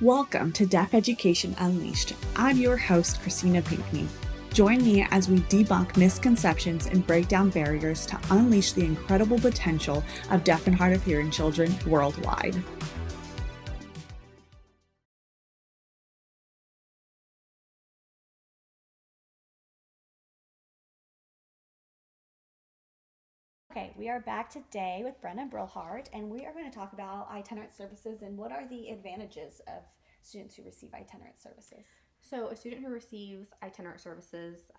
Welcome to Deaf Education Unleashed. I'm your host, Christina Pinkney. Join me as we debunk misconceptions and break down barriers to unleash the incredible potential of deaf and hard of hearing children worldwide. Okay, we are back today with Brenna Brillhart, and we are going to talk about itinerant services and what are the advantages of students who receive itinerant services. So, a student who receives itinerant services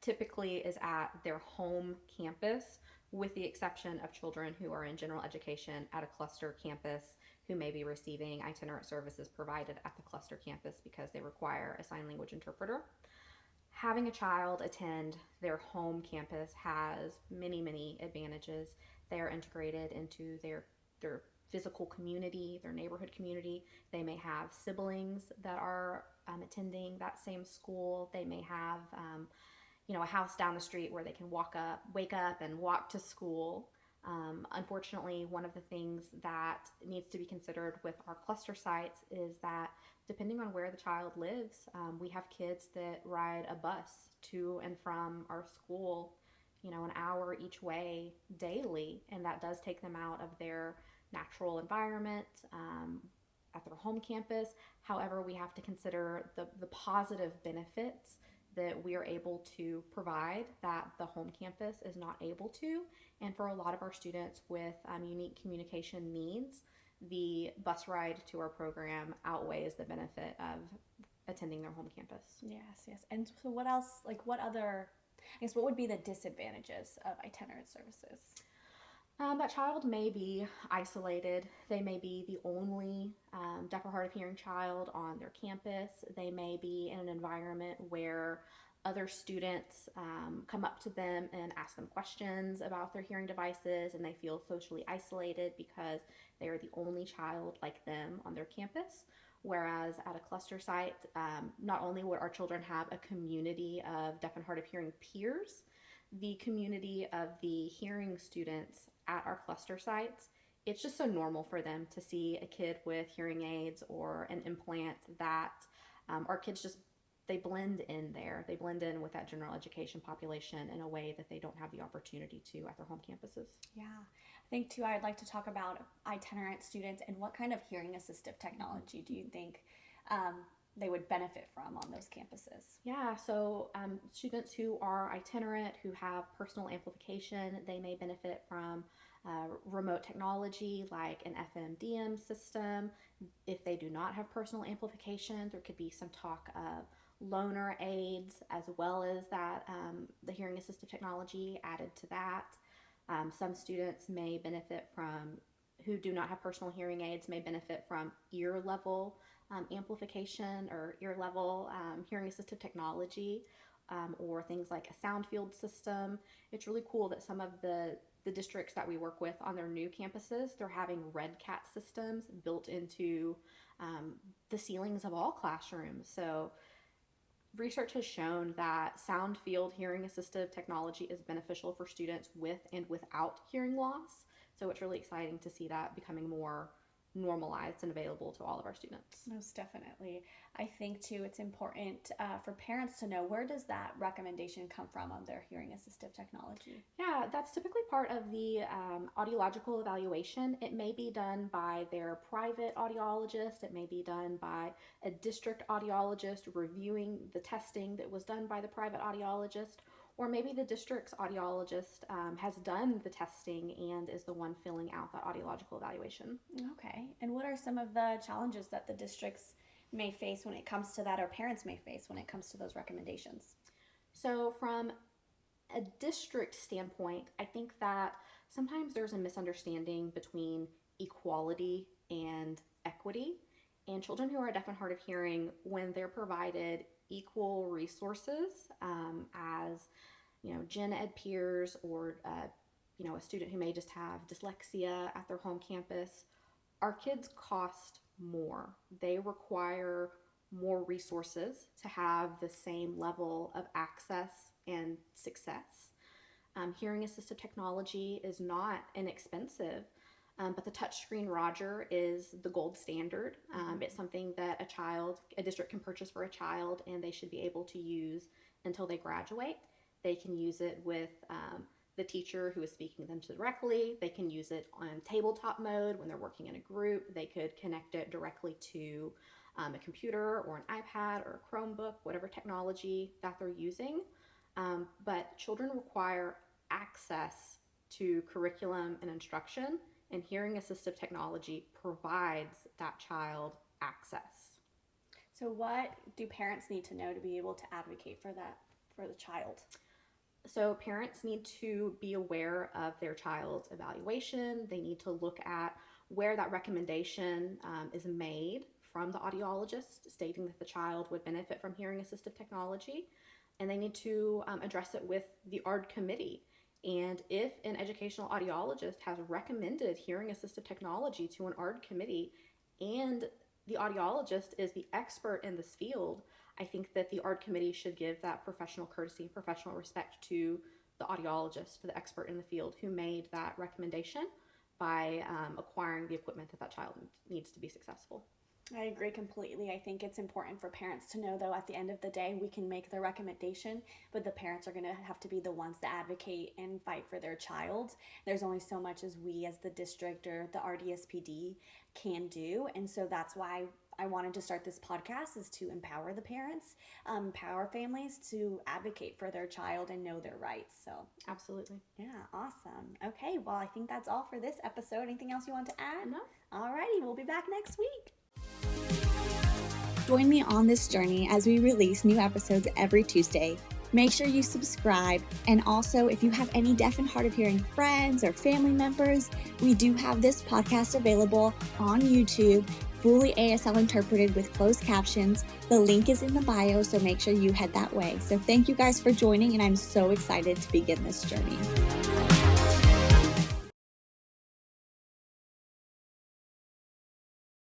typically is at their home campus, with the exception of children who are in general education at a cluster campus who may be receiving itinerant services provided at the cluster campus because they require a sign language interpreter. Having a child attend their home campus has many advantages. They are integrated into their physical community, their neighborhood community. They may have siblings that are attending that same school. They may have a house down the street where they can wake up and walk to school. Unfortunately, one of the things that needs to be considered with our cluster sites is that depending on where the child lives, we have kids that ride a bus to and from our school, an hour each way daily, and that does take them out of their natural environment at their home campus. However, we have to consider the positive benefits that we are able to provide that the home campus is not able to. And for a lot of our students with unique communication needs, the bus ride to our program outweighs the benefit of attending their home campus. Yes. And so what else, what would be the disadvantages of itinerant services? That child may be isolated. They may be the only deaf or hard of hearing child on their campus. They may be in an environment where other students come up to them and ask them questions about their hearing devices, and they feel socially isolated because they are the only child like them on their campus. Whereas at a cluster site, not only would our children have a community of deaf and hard of hearing peers, the community of the hearing students at our cluster sites, it's just so normal for them to see a kid with hearing aids or an implant that our kids just, they blend in there. They blend in with that general education population in a way that they don't have the opportunity to at their home campuses. Yeah. I think too, I'd like to talk about itinerant students and what kind of hearing assistive technology do you think they would benefit from on those campuses? Yeah, so students who are itinerant, who have personal amplification, they may benefit from remote technology like an FMDM system. If they do not have personal amplification, there could be some talk of loaner aids as well as that the hearing assistive technology added to that. Some students may benefit from, who do not have personal hearing aids, may benefit from ear level amplification or ear level hearing assistive technology, or things like a sound field system. It's really cool that some of the districts that we work with on their new campuses, they're having red cat systems built into the ceilings of all classrooms. So research has shown that sound field hearing assistive technology is beneficial for students with and without hearing loss. So it's really exciting to see that becoming more normalized and available to all of our students. Most definitely. I think too it's important for parents to know, where does that recommendation come from on their hearing assistive technology? Yeah, that's typically part of the audiological evaluation. It may be done by their private audiologist. It may be done by a district audiologist reviewing the testing that was done by the private audiologist, or maybe the district's audiologist has done the testing and is the one filling out that audiological evaluation. Okay. And what are some of the challenges that the districts may face when it comes to that, or parents may face when it comes to those recommendations? So, from a district standpoint, I think that sometimes there's a misunderstanding between equality and equity. And children who are deaf and hard of hearing, when they're provided equal resources as gen ed peers, or a student who may just have dyslexia at their home campus, our kids cost more. They require more resources to have the same level of access and success. Hearing assistive technology is not inexpensive. But the touchscreen Roger is the gold standard. It's something that a district can purchase for a child, and they should be able to use until they graduate. They can use it with the teacher who is speaking to them directly. They can use it on tabletop mode when they're working in a group. They could connect it directly to a computer or an iPad or a Chromebook, whatever technology that they're using. But children require access to curriculum and instruction, and hearing assistive technology provides that child access. So what do parents need to know to be able to advocate for that for the child? So parents need to be aware of their child's evaluation. They need to look at where that recommendation is made from the audiologist, stating that the child would benefit from hearing assistive technology. And they need to address it with the ARD committee. And if an educational audiologist has recommended hearing assistive technology to an ARD committee, and the audiologist is the expert in this field, I think that the ARD committee should give that professional courtesy and professional respect to the audiologist, to the expert in the field who made that recommendation by acquiring the equipment that child needs to be successful. I agree completely. I think it's important for parents to know, though, at the end of the day, we can make the recommendation, but the parents are going to have to be the ones to advocate and fight for their child. There's only so much as we as the district or the RDSPD can do, and so that's why I wanted to start this podcast, is to empower the parents, empower families to advocate for their child and know their rights. So absolutely. Yeah, awesome. Okay, well, I think that's all for this episode. Anything else you want to add? No. Alrighty, we'll be back next week. Join me on this journey as we release new episodes every Tuesday. Make sure you subscribe. And also, if you have any deaf and hard of hearing friends or family members, we do have this podcast available on YouTube, fully ASL interpreted with closed captions. The link is in the bio, so make sure you head that way. So thank you guys for joining, and I'm so excited to begin this journey.